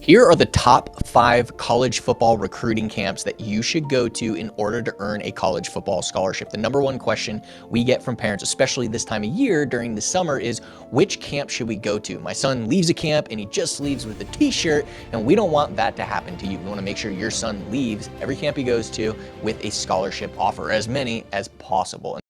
Here are the top 5 college football recruiting camps that you should go to in order to earn a college football scholarship. The number one question we get from parents, especially this time of year during the summer, is which camp should we go to? My son leaves a camp and he just leaves with a t-shirt, and we don't want that to happen to you. We want to make sure your son leaves every camp he goes to with a scholarship offer, as many as possible.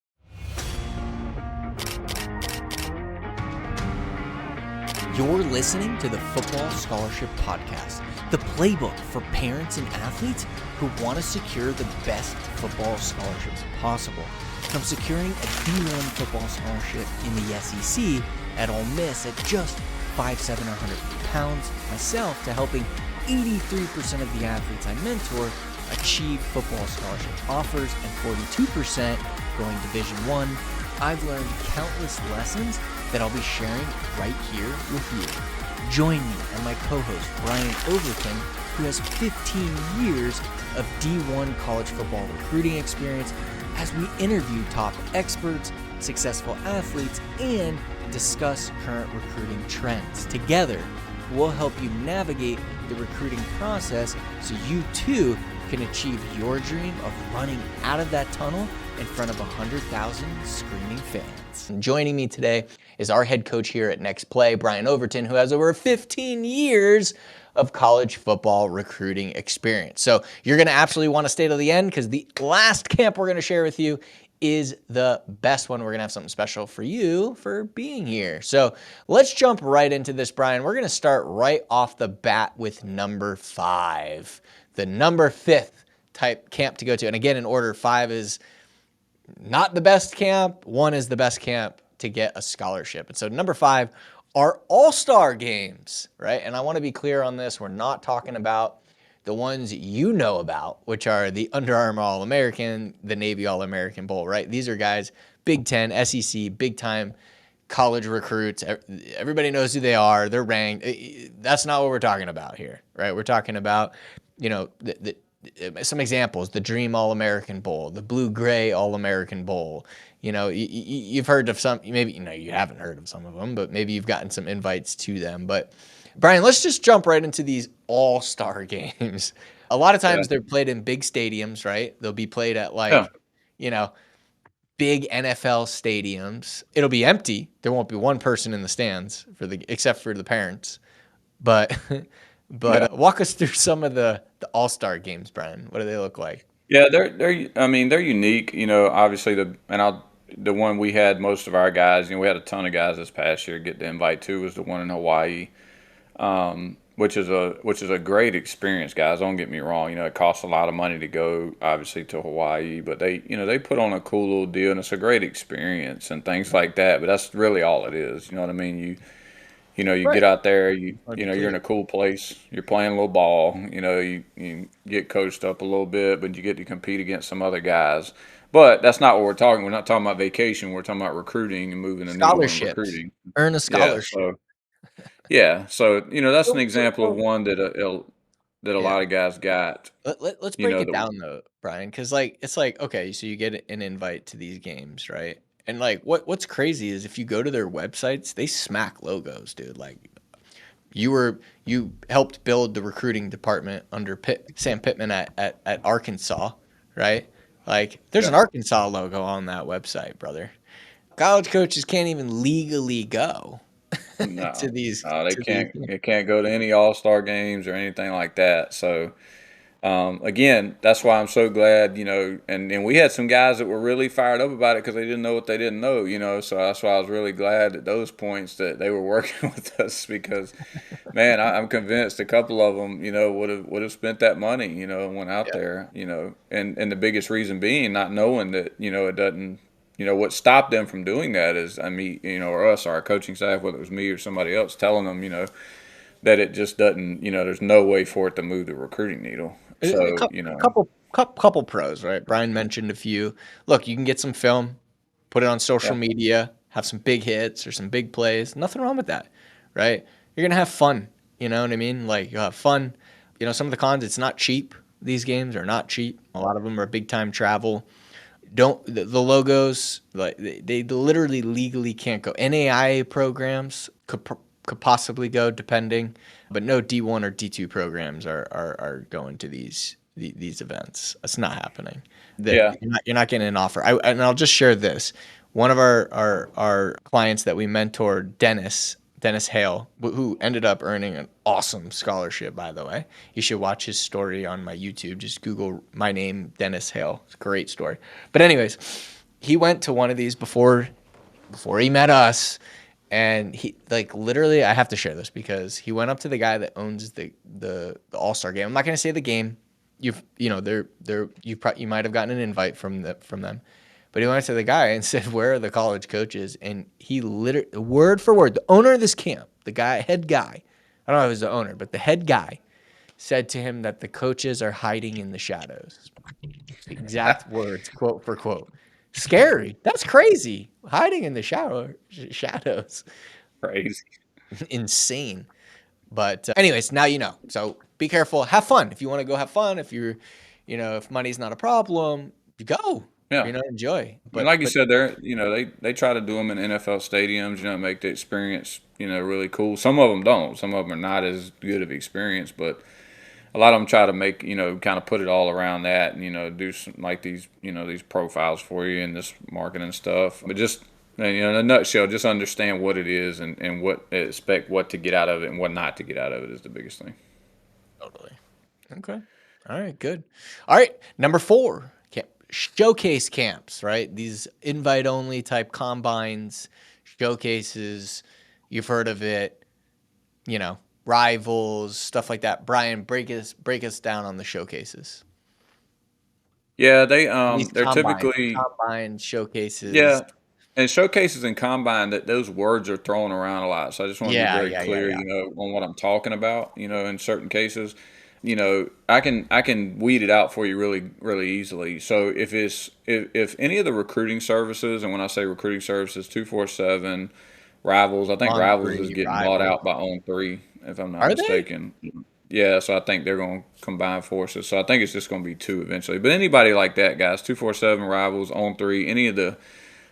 You're listening to the Football Scholarship Podcast, the playbook for parents and athletes who want to secure the best football scholarships possible. From securing a D1 football scholarship in the SEC at Ole Miss at just £5,700, myself, to helping 83% of the athletes I mentor achieve football scholarship offers and 42% going Division I. I've learned countless lessons that I'll be sharing right here with you. Join me and my co-host Brian Overton, who has 15 years of D1 college football recruiting experience, as we interview top experts, successful athletes, and discuss current recruiting trends. Together, we'll help you navigate the recruiting process so you too can achieve your dream of running out of that tunnel in front of 100,000 screaming fans. And joining me today is our head coach here at Next Play, Brian Overton, who has over 15 years of college football recruiting experience. So you're going to absolutely want to stay to the end, because the last camp we're going to share with you is the best one. We're going to have something special for you for being here. So let's jump right into this, Brian. We're going to start right off the bat with number 5, the number 5th type camp to go to. And again, in order, 5 is not the best camp, 1 is the best camp to get a scholarship. And so number 5 are all-star games, right? And I want to be clear on this. We're not talking about the ones you know about, which are the Under Armour All-American, the Navy All-American Bowl, right? These are guys, Big Ten, SEC, big-time college recruits. Everybody knows who they are. They're ranked. That's not what we're talking about here, right? We're talking about, some examples: the Dream All-American Bowl, the Blue-Gray All-American Bowl. You've heard of some, maybe, you haven't heard of some of them, but maybe you've gotten some invites to them. But Brian, let's just jump right into these all-star games. A lot of times they're played in big stadiums, right? They'll be played at big NFL stadiums. It'll be empty. There won't be one person in the stands except for the parents. But walk us through some of the all-star games, Brian. What do they look like? Yeah, they're unique. Obviously the one we had most of our guys. We had a ton of guys this past year get the invite to was the one in Hawaii, which is a great experience, guys. Don't get me wrong. It costs a lot of money to go, obviously, to Hawaii, but they put on a cool little deal, and it's a great experience and things like that. But that's really all it is. You know what I mean? You Right. get out there, you're in a cool place, you're playing a little ball, you get coached up a little bit, but you get to compete against some other guys. But that's not what we're not talking about vacation, we're talking about recruiting and moving the needle in Scholarships. recruiting. Earn a Yeah, scholarship. so that's an example of So, one that a yeah. lot of guys got, Let's break it that down though, Brian, because it's like, okay, so you get an invite to these games, right? And what's crazy is if you go to their websites, they smack logos, dude. Like you helped build the recruiting department under Sam Pittman at Arkansas, right? Like there's an Arkansas logo on that website, brother. College coaches can't even legally go no, to these no, to these. they can't go to any All-Star games or anything like that. So again, that's why I'm so glad, and we had some guys that were really fired up about it because they didn't know what they didn't know, so that's why I was really glad at those points that they were working with us because, man, I'm convinced a couple of them, would have spent that money, and went out there, and the biggest reason being not knowing that, it doesn't, what stopped them from doing that is, or us, our coaching staff, whether it was me or somebody else, telling them, that it just doesn't, there's no way for it to move the recruiting needle. A So, couple pros, right? Brian mentioned a few. Look, you can get some film, put it on social yeah, media, have some big hits or some big plays. Nothing wrong with that, right? You're gonna have fun. You know what I mean? Like you'll have fun. Some of the cons, it's not cheap. These games are not cheap. A lot of them are big time travel. The logos, like they literally legally can't go. NAIA programs could could possibly go depending, but no D1 or D2 programs are going to these events. It's not happening. Yeah. You're not getting an offer. And I'll just share this. One of our clients that we mentored, Dennis Hale, who ended up earning an awesome scholarship, by the way. You should watch his story on my YouTube. Just Google my name, Dennis Hale. It's a great story. But anyways, he went to one of these before he met us, and he like literally, I have to share this because he went up to the guy that owns the All-Star game. I'm not going to say the game. You might have gotten an invite from them. But he went to the guy and said, "Where are the college coaches?" And he literally, word for word, the owner of this camp, head guy, I don't know if it was the owner, but the head guy said to him that the coaches are hiding in the shadows. Exact words, quote for quote. Scary. That's crazy. Hiding in the shadows. Crazy. Insane. But anyways, now you know. So be careful. Have fun. If you want to go have fun, if money's not a problem, you go. Yeah. Enjoy. But like you said, they try to do them in NFL stadiums, make the experience, really cool. Some of them don't. Some of them are not as good of experience, but a lot of them try to make, kind of put it all around that and, do some like these, these profiles for you and this marketing stuff. But just, in a nutshell, just understand what it is and expect what to get out of it and what not to get out of it is the biggest thing. Totally. Okay. All right. Good. All right. Number 4. Showcase camps, right? These invite-only type combines, showcases. You've heard of it, rivals, stuff like that. Brian, break us down on the showcases. Yeah, they're typically combine showcases. Yeah, and showcases and combine, that those words are thrown around a lot. So I just want to be very clear, on what I'm talking about. In certain cases. I can weed it out for you really, really easily. So if any of the recruiting services, and when I say recruiting services, 247, Rivals, I think Rivals is getting bought out by On3, if I'm not mistaken. Yeah, so I think they're going to combine forces. So I think it's just going to be 2 eventually. But anybody like that, guys, 247, Rivals, On3, any of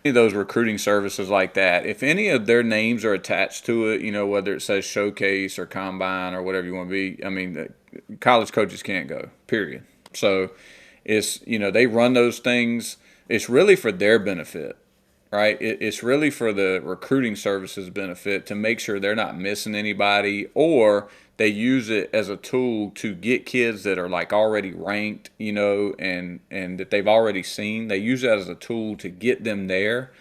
those recruiting services like that, if any of their names are attached to it, whether it says Showcase or Combine or whatever you want to be, I mean, college coaches can't go, period. So it's, they run those things. It's really for their benefit, right? It's really for the recruiting services benefit to make sure they're not missing anybody, or they use it as a tool to get kids that are like already ranked, and that they've already seen. They use it as a tool to get them there,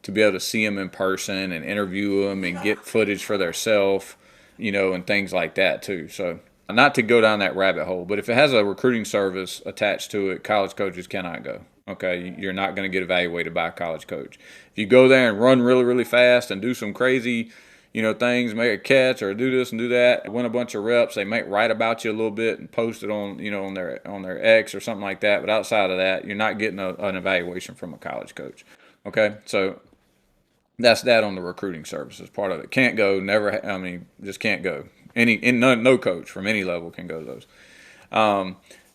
to be able to see them in person and interview them and get footage for themselves, and things like that too. So not to go down that rabbit hole, but if it has a recruiting service attached to it, college coaches cannot go. Okay, you're not going to get evaluated by a college coach. If you go there and run really, really fast and do some crazy, things, make a catch or do this and do that, win a bunch of reps, they might write about you a little bit and post it on, on their X or something like that. But outside of that, you're not getting an evaluation from a college coach. Okay, so that's that on the recruiting services part of it. Can't go, never. I mean, just can't go. No coach from any level can go to those.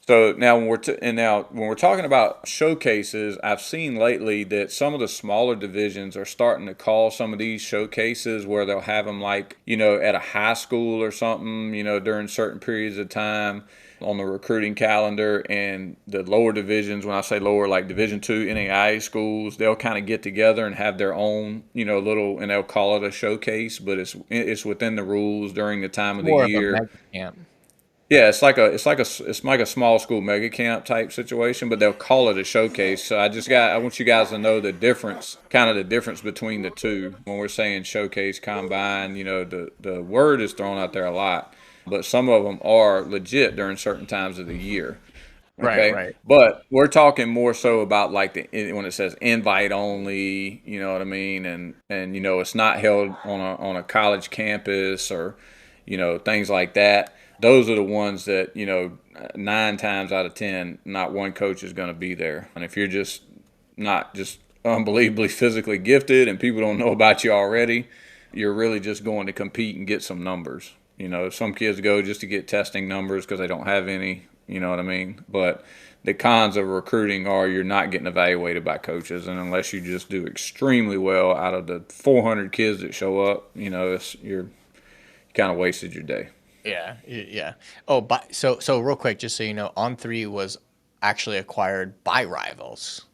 So now when we're talking about showcases, I've seen lately that some of the smaller divisions are starting to call some of these showcases where they'll have them like, at a high school or something, during certain periods of time on the recruiting calendar. And the lower divisions, when I say lower, like Division II NAIA schools, they'll kind of get together and have their own, little, and they'll call it a showcase, but it's within the rules during the time of the year. Of a mega camp. Yeah, it's like a small school mega camp type situation, but they'll call it a showcase. So I want you guys to know the difference between the two. When we're saying showcase, combine, the word is thrown out there a lot, but some of them are legit during certain times of the year. Okay? Right. But we're talking more so about like when it says invite only, you know what I mean, and it's not held on a college campus or things like that. Those are the ones that, 9 times out of 10, not one coach is going to be there. And if you're just not just unbelievably physically gifted and people don't know about you already, you're really just going to compete and get some numbers. Some kids go just to get testing numbers because they don't have any, you know what I mean? But the cons of recruiting are you're not getting evaluated by coaches. And unless you just do extremely well out of the 400 kids that show up, kind of wasted your day. Yeah, yeah. Oh, but so real quick, just so you know, On3 was actually acquired by Rivals.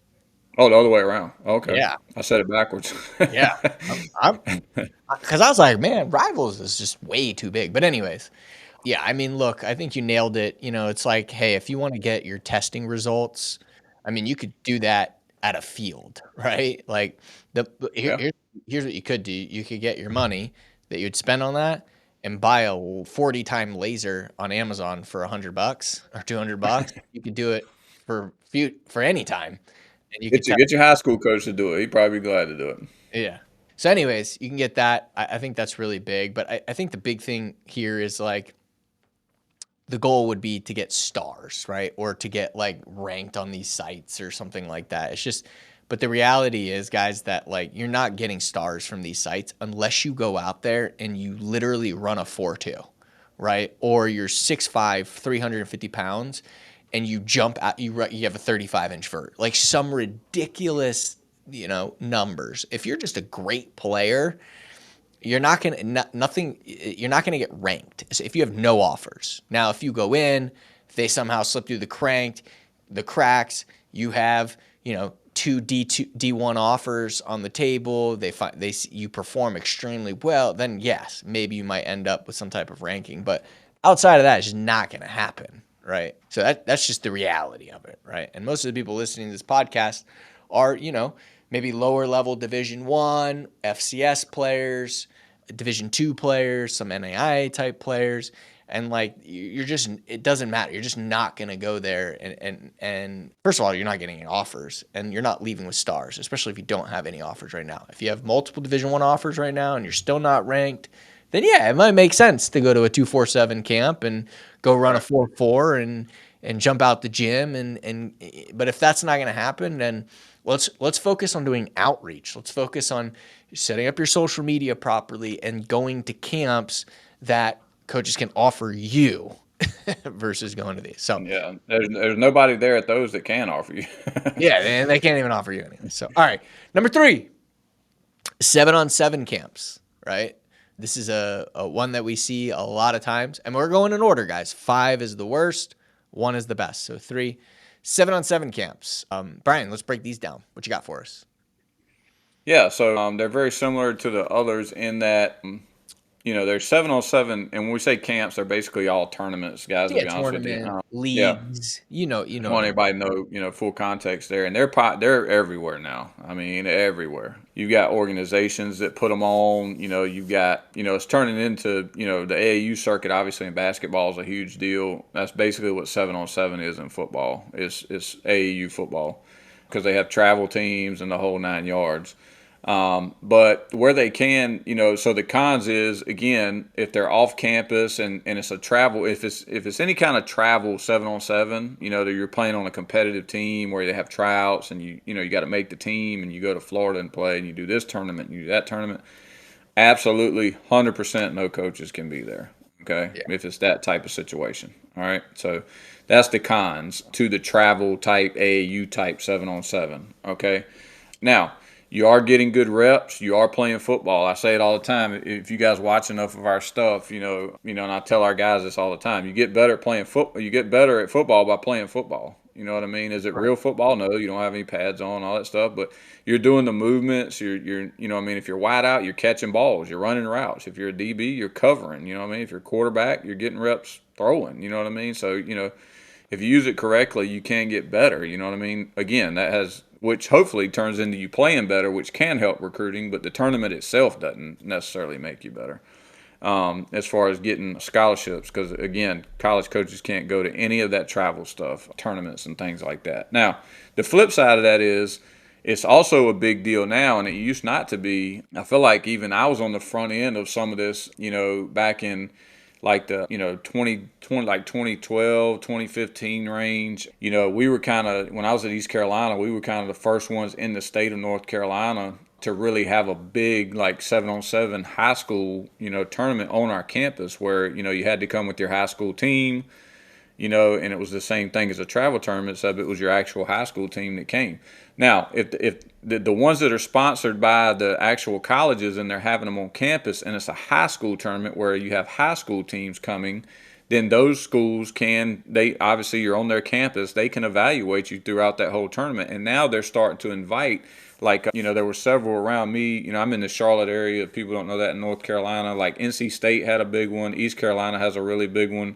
Oh, the other way around. Okay. Yeah, I said it backwards. yeah. I'm because I was like, man, Rivals is just way too big. But anyways, yeah. I mean, look, I think you nailed it. You know, it's like, hey, if you want to get your testing results, I mean, you could do that at a field, right? Like Yeah. here's what you could do. You could get your money that you'd spend on that and buy a 40 time laser on Amazon for $100 or $200. You could do it for any time, and you could test. Get your high school coach to do it. He'd probably be glad to do it. Yeah. So, anyways, you can get that. I think that's really big. But I think the big thing here is like the goal would be to get stars, right? Or to get like ranked on these sites or something like that. It's just, but the reality is, guys, that like you're not getting stars from these sites unless you go out there and you literally run a 4.2, right? Or you're 6'5", 350 pounds, and you jump out, you have a 35-inch vert, like some ridiculous, numbers. If you're just a great player, you're not gonna nothing. You're not gonna get ranked if you have no offers. Now, if you go in, if they somehow slip through the cracks, you have two D1 offers on the table. You perform extremely well. Then yes, maybe you might end up with some type of ranking. But outside of that, it's just not gonna happen, right? So that's just the reality of it, right? And most of the people listening to this podcast are maybe lower level Division 1 FCS players, Division 2 players, some NAIA type players, and like it doesn't matter. You're just not gonna go there, and first of all, you're not getting any offers, and you're not leaving with stars, especially if you don't have any offers right now. If you have multiple Division 1 offers right now and you're still not ranked, then yeah, it might make sense to go to a 247 camp and go run a 4.4 and jump out the gym, but if that's not gonna happen, then let's focus on doing outreach. Let's focus on setting up your social media properly and going to camps that coaches can offer you versus going to these. So Yeah. There's nobody there at those that can offer you. yeah, and they can't even offer you anything. So all right, number 3, 7-on-7 camps. Right, this is a one that we see a lot of times, and we're going in order, guys. 5 is the worst, 1 is the best. So 3. 7-on-7 camps. Brian, let's break these down. What you got for us? Yeah, so they're very similar to the others in that, they're 7-on-7, and when we say camps, they're basically all tournaments, guys, to Yeah, be honest with you. tournament, Yeah, leagues, I want everybody to know, full context there, and they're everywhere now. I mean, everywhere. You've got organizations that put them on. You've got, it's turning into, the AAU circuit. Obviously, in basketball is a huge deal. That's basically what 7-on-7 is in football. It's AAU football because they have travel teams and the whole 9 yards. But where they can, so the cons is, again, if they're off campus and it's a travel, if it's any kind of travel 7-on-7, that you're playing on a competitive team where they have tryouts and you got to make the team and you go to Florida and play and you do this tournament and you do that tournament, absolutely 100% no coaches can be there. Okay. Yeah. If it's that type of situation. All right. So that's the cons to the travel type AAU type 7-on-7. Okay. Now, you are getting good reps. You are playing football. I say it all the time. If you guys watch enough of our stuff, and I tell our guys this all the time. You get better at playing football. You get better at football by playing football. You know what I mean? Is it real football? No, you don't have any pads on, all that stuff. But you're doing the movements. If you're wide out, you're catching balls. You're running routes. If you're a DB, you're covering. You know what I mean? If you're a quarterback, you're getting reps throwing. You know what I mean? So, if you use it correctly, you can get better. You know what I mean? Again, which hopefully turns into you playing better, which can help recruiting, but the tournament itself doesn't necessarily make you better as far as getting scholarships, because, again, college coaches can't go to any of that travel stuff, tournaments and things like that. Now, the flip side of that is it's also a big deal now, and it used not to be. I feel like even I was on the front end of some of this, back in like the 2012, 2015 range. We were kind of, when I was at East Carolina, we were kind of the first ones in the state of North Carolina to really have a big like 7-on-7 high school tournament on our campus where you had to come with your high school team. and it was the same thing as a travel tournament, except it was your actual high school team that came. Now, if the ones that are sponsored by the actual colleges and they're having them on campus, and it's a high school tournament where you have high school teams coming, then those schools they obviously you're on their campus, they can evaluate you throughout that whole tournament. And now they're starting to invite, like, there were several around me. I'm in the Charlotte area. People don't know that, in North Carolina. Like NC State had a big one. East Carolina has a really big one.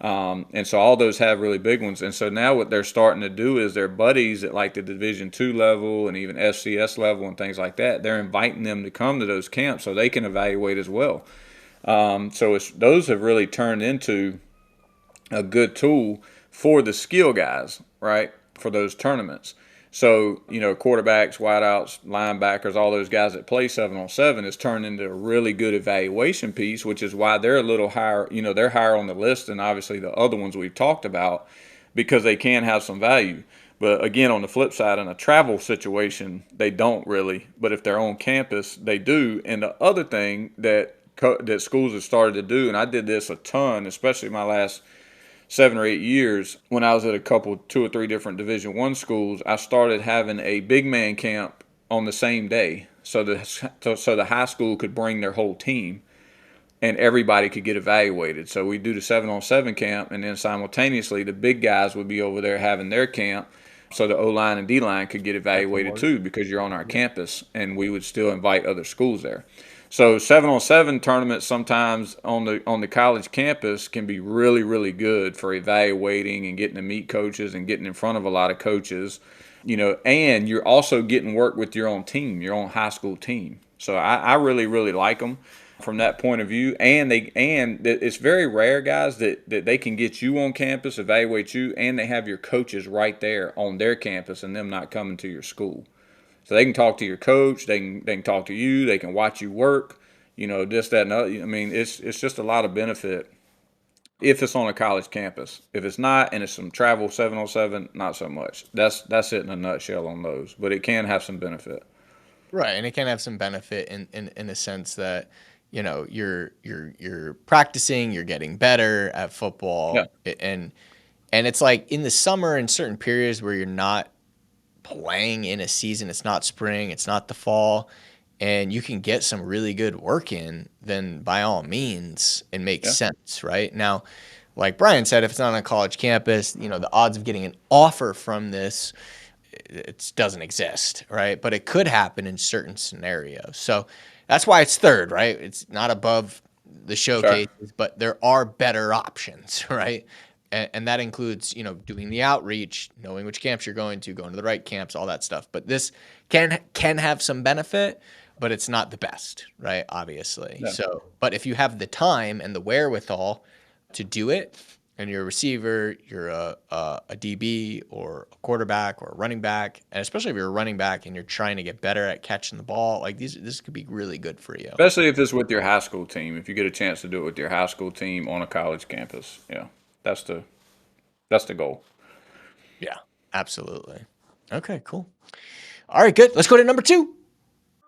And so all those have really big ones. And so now what they're starting to do is their buddies at like the Division II level and even FCS level and things like that, they're inviting them to come to those camps so they can evaluate as well. So those have really turned into a good tool for the skill guys, right, for those tournaments. So, quarterbacks, wideouts, linebackers, all those guys that play 7-on-7 has turned into a really good evaluation piece, which is why they're a little higher, they're higher on the list than obviously the other ones we've talked about, because they can have some value. But again, on the flip side, in a travel situation, they don't really. But if they're on campus, they do. And the other thing that schools have started to do, and I did this a ton, especially my last 7 or 8 years, when I was at 2 or 3 different Division I schools, I started having a big man camp on the same day, so the high school could bring their whole team, and everybody could get evaluated. So we do the 7-on-7 camp, and then simultaneously the big guys would be over there having their camp, so the O-line and D-line could get evaluated too, because you're on our campus, and we would still invite other schools there. So 7-on-7 tournaments sometimes on the college campus can be really, really good for evaluating and getting to meet coaches and getting in front of a lot of coaches, and you're also getting work with your own team, your own high school team. So I really, really like them from that point of view. And it's very rare, guys, that they can get you on campus, evaluate you, and they have your coaches right there on their campus and them not coming to your school. So they can talk to your coach, they can talk to you, they can watch you work, this, that, and other. I mean, it's just a lot of benefit if it's on a college campus. If it's not, and it's some travel 7-on-7, not so much. That's it in a nutshell on those. But it can have some benefit. Right, and it can have some benefit in the sense that you're practicing, you're getting better at football, Yeah. and it's like in the summer in certain periods where you're not playing in a season, it's not spring, it's not the fall, and you can get some really good work in, then by all means it makes sense, right? Now, like Brian said, if it's not on a college campus, the odds of getting an offer from this, it doesn't exist, right? But it could happen in certain scenarios. So that's why it's third, right? It's not above the showcases, but there are better options, right? And that includes, doing the outreach, knowing which camps you're going to the right camps, all that stuff. But this can have some benefit, but it's not the best, right? Obviously. Yeah. So, but if you have the time and the wherewithal to do it, and you're a receiver, you're a DB or a quarterback or a running back, and especially if you're a running back and you're trying to get better at catching the ball, like this could be really good for you. Especially if it's with your high school team. If you get a chance to do it with your high school team on a college campus, that's the goal. Yeah, absolutely. Okay, cool. All right, good. Let's go to number 2.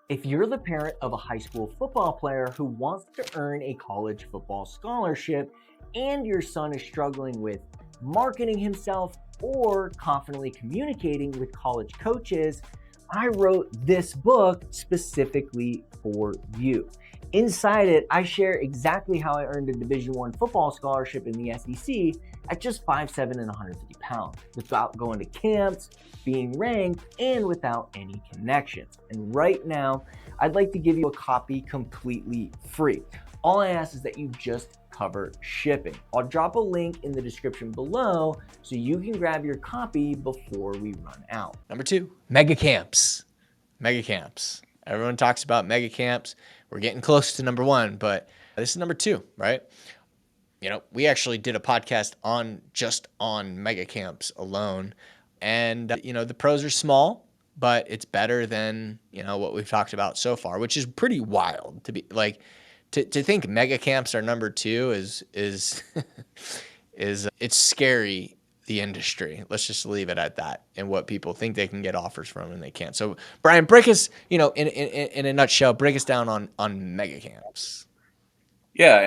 If you're the parent of a high school football player who wants to earn a college football scholarship and your son is struggling with marketing himself or confidently communicating with college coaches, I wrote this book specifically for you. Inside it, I share exactly how I earned a Division I football scholarship in the SEC at just 5'7" and 150 pounds, without going to camps, being ranked, and without any connections. And right now, I'd like to give you a copy completely free. All I ask is that you just cover shipping. I'll drop a link in the description below so you can grab your copy before we run out. Number 2, mega camps. Mega camps. Everyone talks about mega camps. We're getting close to number 1, but this is number 2, right? We actually did a podcast on mega camps alone. And, the pros are small, but it's better than, what we've talked about so far, which is pretty wild to be like, to think mega camps are number 2 is it's scary, the industry. Let's just leave it at that, and what people think they can get offers from and they can't. So Brian, break us, in a nutshell, break us down on mega camps. Yeah,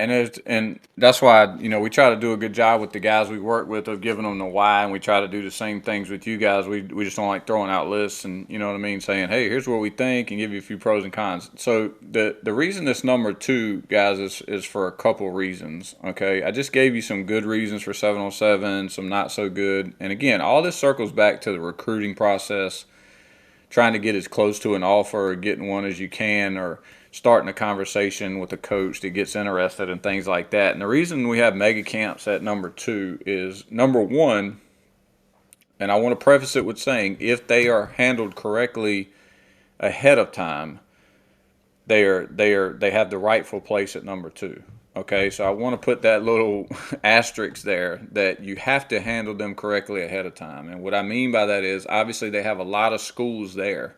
and that's why we try to do a good job with the guys we work with of giving them the why, and we try to do the same things with you guys. We just don't like throwing out lists, and you know what I mean, saying, hey, here's what we think, and give you a few pros and cons. So the reason this number two, guys, is for a couple reasons. Okay, I just gave you some good reasons for 707, some not so good, and again, all this circles back to the recruiting process, trying to get as close to an offer or getting one as you can, or starting a conversation with a coach that gets interested and things like that. And the reason we have mega camps at number two is number one, and I want to preface it with saying if they are handled correctly ahead of time, they have the rightful place at number two. Okay, so I want to put that little asterisk there that you have to handle them correctly ahead of time. And what I mean by that is obviously they have a lot of schools there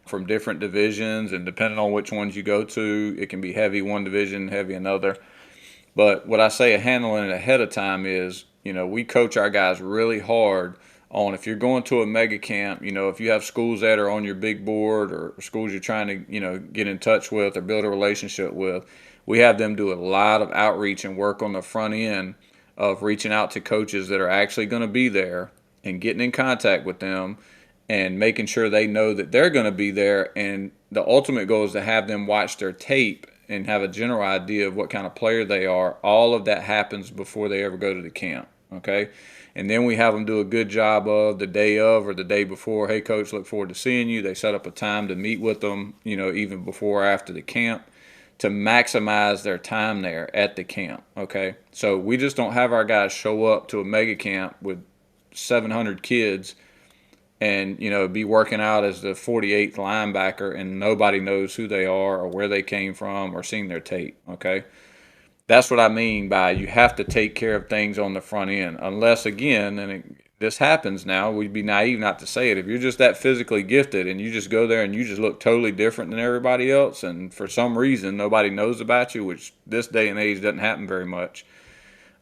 from different divisions, and depending on which ones you go to, it can be heavy one division, heavy another. But what I say handling it ahead of time is, we coach our guys really hard on if you're going to a mega camp, if you have schools that are on your big board or schools you're trying to, get in touch with or build a relationship with, we have them do a lot of outreach and work on the front end of reaching out to coaches that are actually going to be there and getting in contact with them and making sure they know that they're going to be there. And the ultimate goal is to have them watch their tape and have a general idea of what kind of player they are. All of that happens before they ever go to the camp. Okay. And then we have them do a good job of the day of or the day before. Hey, coach, look forward to seeing you. They set up a time to meet with them, even before or after the camp to maximize their time there at the camp. Okay. So we just don't have our guys show up to a mega camp with 700 kids and be working out as the 48th linebacker and nobody knows who they are or where they came from or seen their tape. Okay, that's what I mean by you have to take care of things on the front end, unless again, this happens now, we'd be naive not to say it, if you're just that physically gifted and you just go there and you just look totally different than everybody else, and for some reason nobody knows about you, which this day and age doesn't happen very much,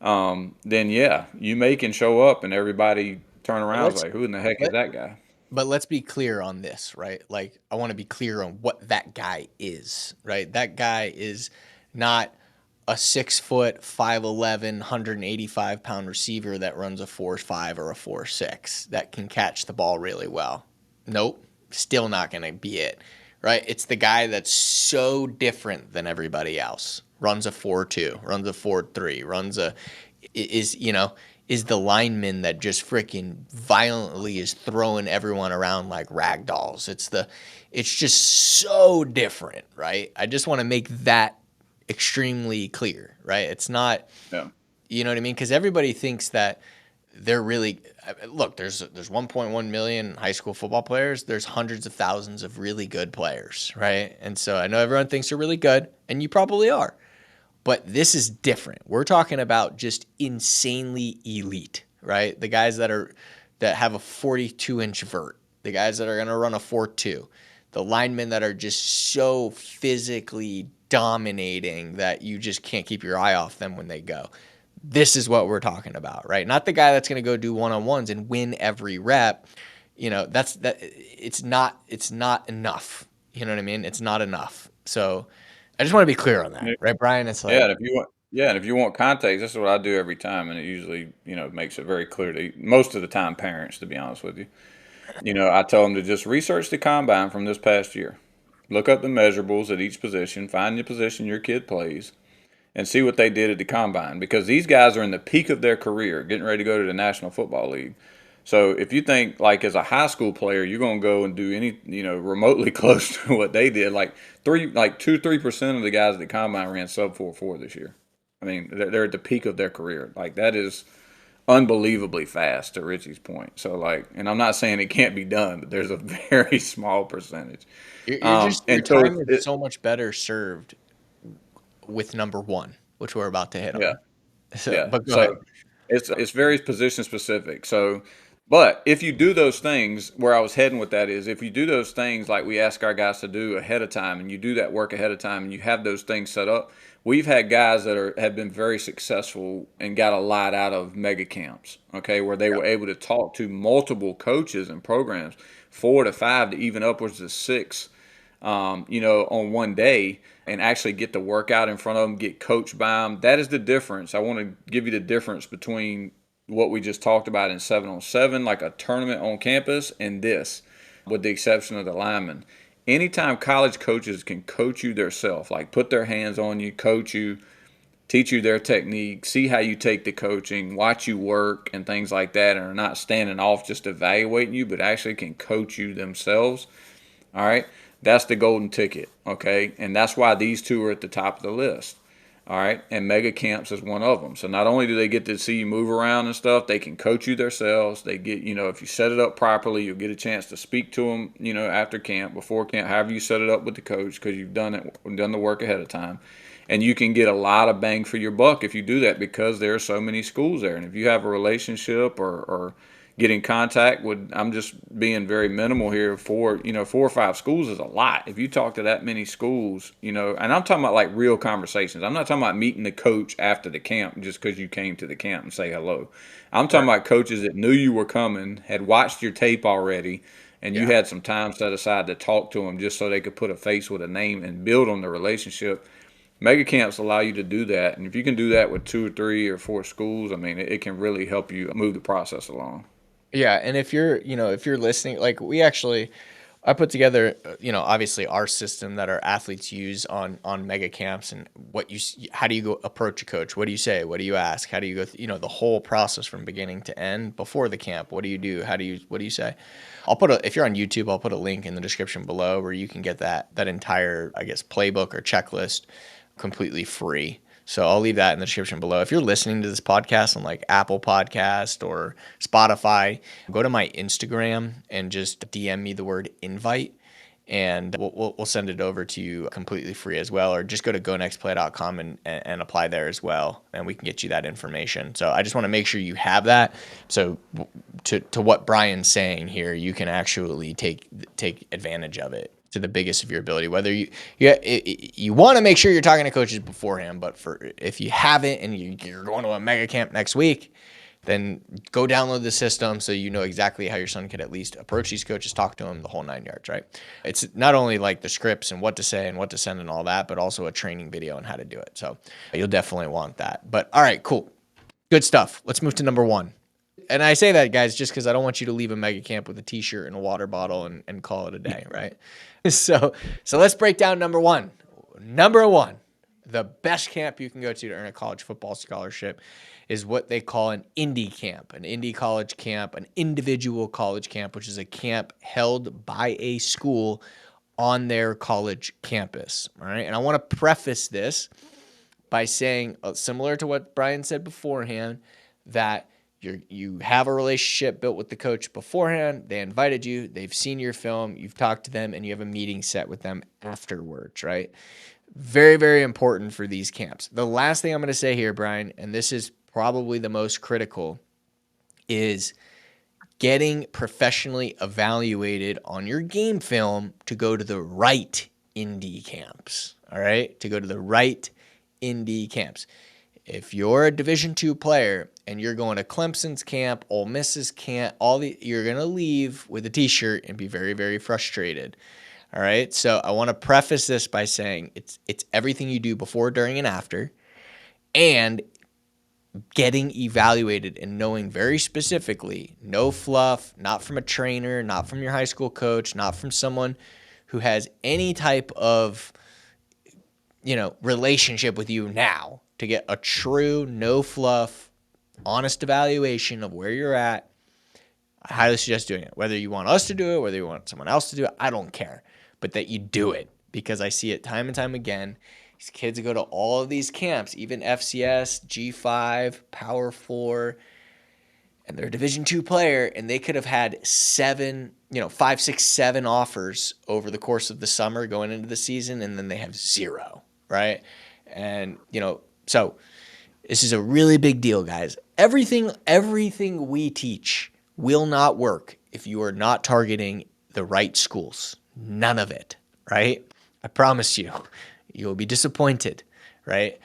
then yeah, you can show up and everybody turn around and like, who in the heck is that guy? But let's be clear on this, right? Like, I want to be clear on what that guy is, right? That guy is not a 6 foot, 5'11", 185-pound receiver that runs a 4.5 or a 4.6 that can catch the ball really well. Nope, still not going to be it, right? It's the guy that's so different than everybody else. Runs a 4.2, runs a 4.3, is the lineman that just freaking violently is throwing everyone around like rag dolls. It's just so different, right? I just want to make that extremely clear, right? It's not, you know what I mean? Because everybody thinks that they're really look. There's 1.1 million high school football players. There's hundreds of thousands of really good players, right? And so I know everyone thinks they're really good, and you probably are. But this is different. We're talking about just insanely elite, right? The guys that have a 42-inch vert, the guys that are going to run a 4.2, the linemen that are just so physically dominating that you just can't keep your eye off them when they go. This is what we're talking about, right? Not the guy that's going to go do one-on-ones and win every rep. It's not enough. You know what I mean? It's not enough. So I just want to be clear on that, right, Brian? It's like, and if you want context, this is what I do every time, and it usually makes it very clear to most of the time parents, to be honest with you. I tell them to just research the combine from this past year, look up the measurables at each position, find the position your kid plays, and see what they did at the combine, because these guys are in the peak of their career, getting ready to go to the National Football League. So if you think like as a high school player, you're going to go and do any, remotely close to what they did, 2-3% of the guys at the combine ran sub 4.4 this year. I mean, they're at the peak of their career. Like, that is unbelievably fast, to Richie's point. So and I'm not saying it can't be done, but there's a very small percentage. Your time is so much better served with number one, which we're about to hit on. But go ahead. It's very position specific. So, but if you do those things, where I was heading with that is, if you do those things like we ask our guys to do ahead of time, and you do that work ahead of time, and you have those things set up, we've had guys that have been very successful and got a lot out of mega camps, okay, where they were able to talk to multiple coaches and programs, 4 to 5 to even upwards to 6 on one day and actually get the workout in front of them, get coached by them. That is the difference. I want to give you the difference between what we just talked about in 7-on-7, like a tournament on campus, and this, with the exception of the linemen. Anytime college coaches can coach you themselves, like put their hands on you, coach you, teach you their technique, see how you take the coaching, watch you work and things like that, and are not standing off just evaluating you, but actually can coach you themselves, all right, that's the golden ticket, okay? And that's why these two are at the top of the list, all right? And mega camps is one of them. So not only do they get to see you move around and stuff, they can coach you themselves. They get, if you set it up properly, you'll get a chance to speak to them, after camp, before camp, however you set it up with the coach, because you've done the work ahead of time. And you can get a lot of bang for your buck if you do that, because there are so many schools there. And if you have a relationship or get in contact with, I'm just being very minimal here, 4 or 5 schools is a lot. If you talk to that many schools, and I'm talking about like real conversations. I'm not talking about meeting the coach after the camp just because you came to the camp and say hello. I'm talking about coaches that knew you were coming, had watched your tape already, and you had some time set aside to talk to them just so they could put a face with a name and build on the relationship. Mega camps allow you to do that. And if you can do that with 2 or 3 or 4 schools, I mean, it can really help you move the process along. Yeah, and if you're listening, like I put together, obviously our system that our athletes use on mega camps, and how do you go approach a coach? What do you say? What do you ask? How do you go, the whole process from beginning to end before the camp? What do you do? What do you say? If you're on YouTube, I'll put a link in the description below where you can get that entire, I guess, playbook or checklist completely free. So I'll leave that in the description below. If you're listening to this podcast on like Apple Podcast or Spotify, go to my Instagram and just DM me the word invite, and we'll send it over to you completely free as well. Or just go to gonextplay.com and apply there as well, and we can get you that information. So I just want to make sure you have that. So to what Brian's saying here, you can actually take advantage of it to the biggest of your ability. Whether you want to make sure you're talking to coaches beforehand, but if you haven't and you're going to a mega camp next week, then go download the system so you know exactly how your son could at least approach these coaches, talk to them, the whole 9 yards, right? It's not only like the scripts and what to say and what to send and all that, but also a training video on how to do it. So you'll definitely want that. But all right, cool. Good stuff. Let's move to number 1. And I say that, guys, just because I don't want you to leave a mega camp with a t-shirt and a water bottle and call it a day, right? So let's break down number 1. Number 1, the best camp you can go to earn a college football scholarship is what they call an indie camp, an indie college camp, an individual college camp, which is a camp held by a school on their college campus. All right. And I want to preface this by saying, similar to what Brian said beforehand, that you have a relationship built with the coach beforehand. They invited you. They've seen your film. You've talked to them, and you have a meeting set with them afterwards, right? Very, very important for these camps. The last thing I'm going to say here, Brian, and this is probably the most critical, is getting professionally evaluated on your game film to go to the right indie camps, all right? To go to the right indie camps. If you're a Division II player and you're going to Clemson's camp, Ole Miss's camp, you're going to leave with a t-shirt and be very, very frustrated. All right? So I want to preface this by saying it's everything you do before, during, and after, and getting evaluated and knowing very specifically, no fluff, not from a trainer, not from your high school coach, not from someone who has any type of, relationship with you now, to get a true, no fluff, honest evaluation of where you're at. I highly suggest doing it. Whether you want us to do it, whether you want someone else to do it, I don't care. But that you do it, because I see it time and time again. These kids go to all of these camps, even FCS, G5, Power 4, and they're a Division II player, and they could have had 5, 6, 7 offers over the course of the summer going into the season, and then they have 0, right? And, so this is a really big deal, guys. Everything we teach will not work if you are not targeting the right schools. None of it, right? I promise you, you'll be disappointed, right?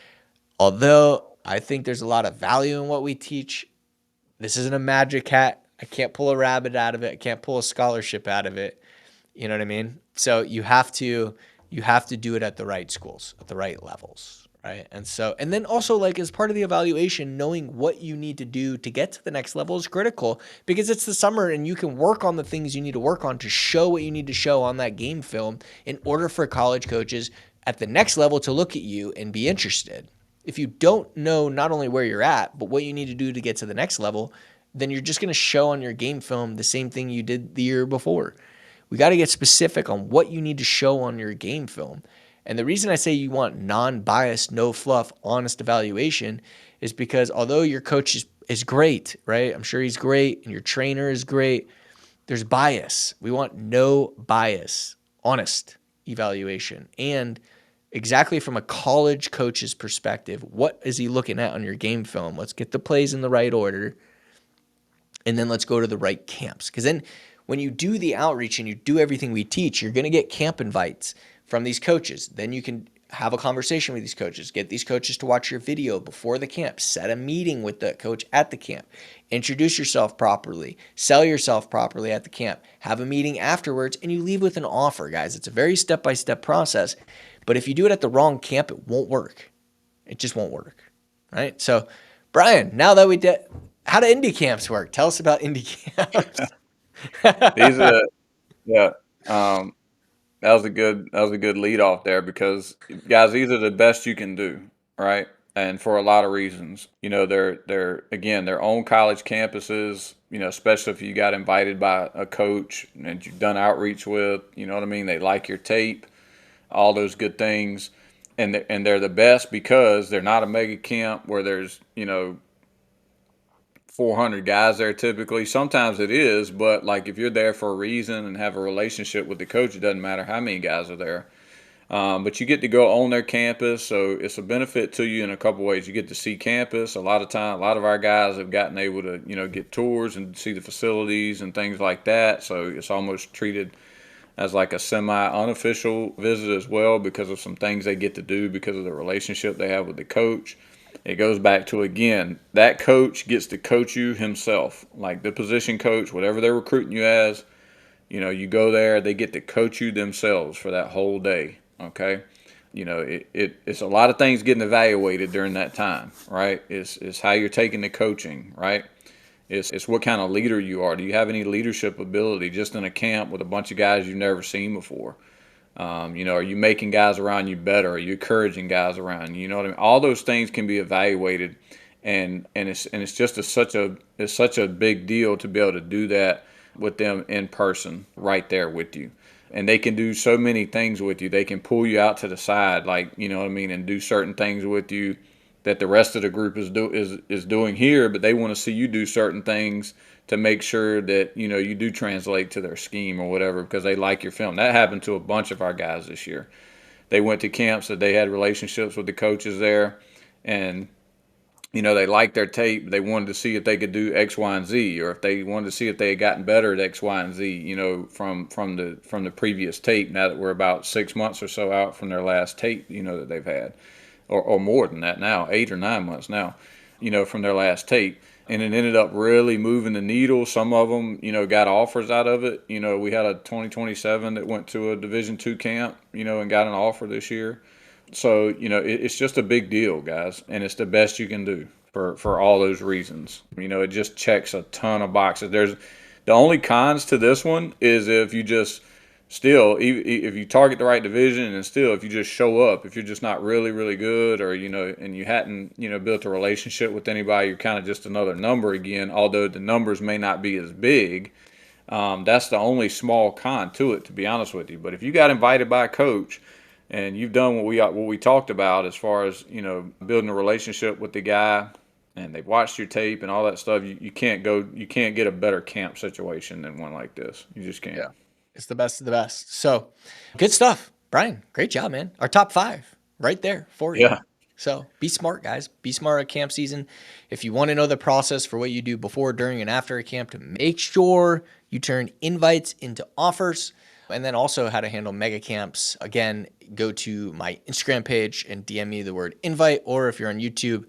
Although I think there's a lot of value in what we teach, this isn't a magic hat. I can't pull a rabbit out of it. I can't pull a scholarship out of it. You know what I mean? So you have to do it at the right schools, at the right levels, right? And then also, like, as part of the evaluation, knowing what you need to do to get to the next level is critical, because it's the summer and you can work on the things you need to work on to show what you need to show on that game film in order for college coaches at the next level to look at you and be interested. If you don't know not only where you're at, but what you need to do to get to the next level, then you're just going to show on your game film the same thing you did the year before. We got to get specific on what you need to show on your game film. And the reason I say you want non-biased, no fluff, honest evaluation is because although your coach is great, right? I'm sure he's great, and your trainer is great, there's bias. We want no bias, honest evaluation. And exactly from a college coach's perspective, what is he looking at on your game film? Let's get the plays in the right order, and then let's go to the right camps. Because then when you do the outreach and you do everything we teach, you're going to get camp invites from these coaches. Then you can have a conversation with these coaches, get these coaches to watch your video before the camp, set a meeting with the coach at the camp, introduce yourself properly, sell yourself properly at the camp, have a meeting afterwards, and you leave with an offer, guys. It's a very step-by-step process. But if you do it at the wrong camp, it won't work. It just won't work, right? So, Brian, now that we did, how do indie camps work? Tell us about indie camps. These are yeah. That was a good lead off there, because guys, these are the best you can do, right? And for a lot of reasons. They're again, their own college campuses, especially if you got invited by a coach and you've done outreach with, you know what I mean? They like your tape, all those good things. And they're the best because they're not a mega camp where there's, 400 guys there typically. Sometimes it is, but like if you're there for a reason and have a relationship with the coach, it doesn't matter how many guys are there. But you get to go on their campus, so it's a benefit to you in a couple ways. You get to see campus. A lot of our guys have gotten able to, get tours and see the facilities and things like that. So it's almost treated as like a semi-unofficial visit as well, because of some things they get to do because of the relationship they have with the coach. It goes back to, again, that coach gets to coach you himself. Like the position coach, whatever they're recruiting you as, you go there, they get to coach you themselves for that whole day, okay? It's a lot of things getting evaluated during that time, right? It's how you're taking the coaching, right? It's what kind of leader you are. Do you have any leadership ability just in a camp with a bunch of guys you've never seen before? Are you making guys around you better? Are you encouraging guys around you? You know what I mean? All those things can be evaluated, and it's just such a big deal to be able to do that with them in person, right there with you. And they can do so many things with you. They can pull you out to the side, like, you know what I mean, and do certain things with you that the rest of the group is doing here, but they want to see you do certain things to make sure that, you do translate to their scheme or whatever, because they like your film. That happened to a bunch of our guys this year. They went to camps that they had relationships with the coaches there, and, they liked their tape. They wanted to see if they could do X, Y, and Z, or if they wanted to see if they had gotten better at X, Y, and Z, from the previous tape, now that we're about 6 months or so out from their last tape, that they've had. Or more than that now, 8 or 9 months now, from their last tape. And it ended up really moving the needle. Some of them, got offers out of it. We had a 2027 that went to a Division II camp, and got an offer this year. So, it's just a big deal, guys. And it's the best you can do for all those reasons. It just checks a ton of boxes. The only cons to this one is if you just still, if you target the right division, and still, if you just show up, if you're just not really, really good, or, and you hadn't, built a relationship with anybody, you're kind of just another number again, although the numbers may not be as big. That's the only small con to it, to be honest with you. But if you got invited by a coach and you've done what we talked about as far as, building a relationship with the guy, and they've watched your tape and all that stuff, you can't get a better camp situation than one like this. You just can't. Yeah. It's the best of the best. So good stuff. Brian, great job, man. Our top 5 right there for you. Yeah. So be smart, guys. Be smart at camp season. If you want to know the process for what you do before, during, and after a camp, to make sure you turn invites into offers, and then also how to handle mega camps, again, go to my Instagram page and DM me the word invite, or if you're on YouTube,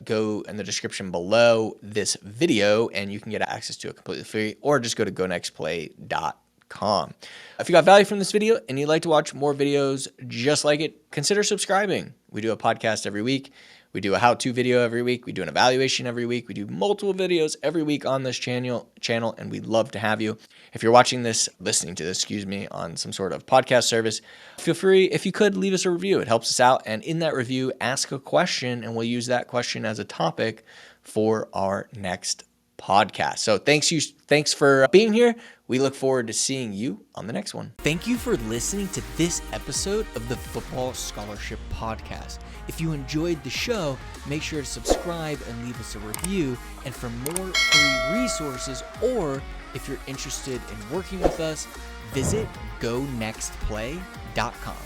go in the description below this video and you can get access to it completely free, or just go to gonextplay.com gmail.com. If you got value from this video and you'd like to watch more videos just like it, consider subscribing. We do a podcast every week. We do a how-to video every week. We do an evaluation every week. We do multiple videos every week on this channel, and we'd love to have you. If you're listening to this, on some sort of podcast service, feel free, if you could, leave us a review. It helps us out. And in that review, ask a question, and we'll use that question as a topic for our next podcast. So thanks for being here. We look forward to seeing you on the next one. Thank you for listening to this episode of the Football Scholarship Podcast. If you enjoyed the show, make sure to subscribe and leave us a review. And for more free resources, or if you're interested in working with us, visit gonextplay.com.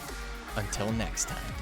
Until next time.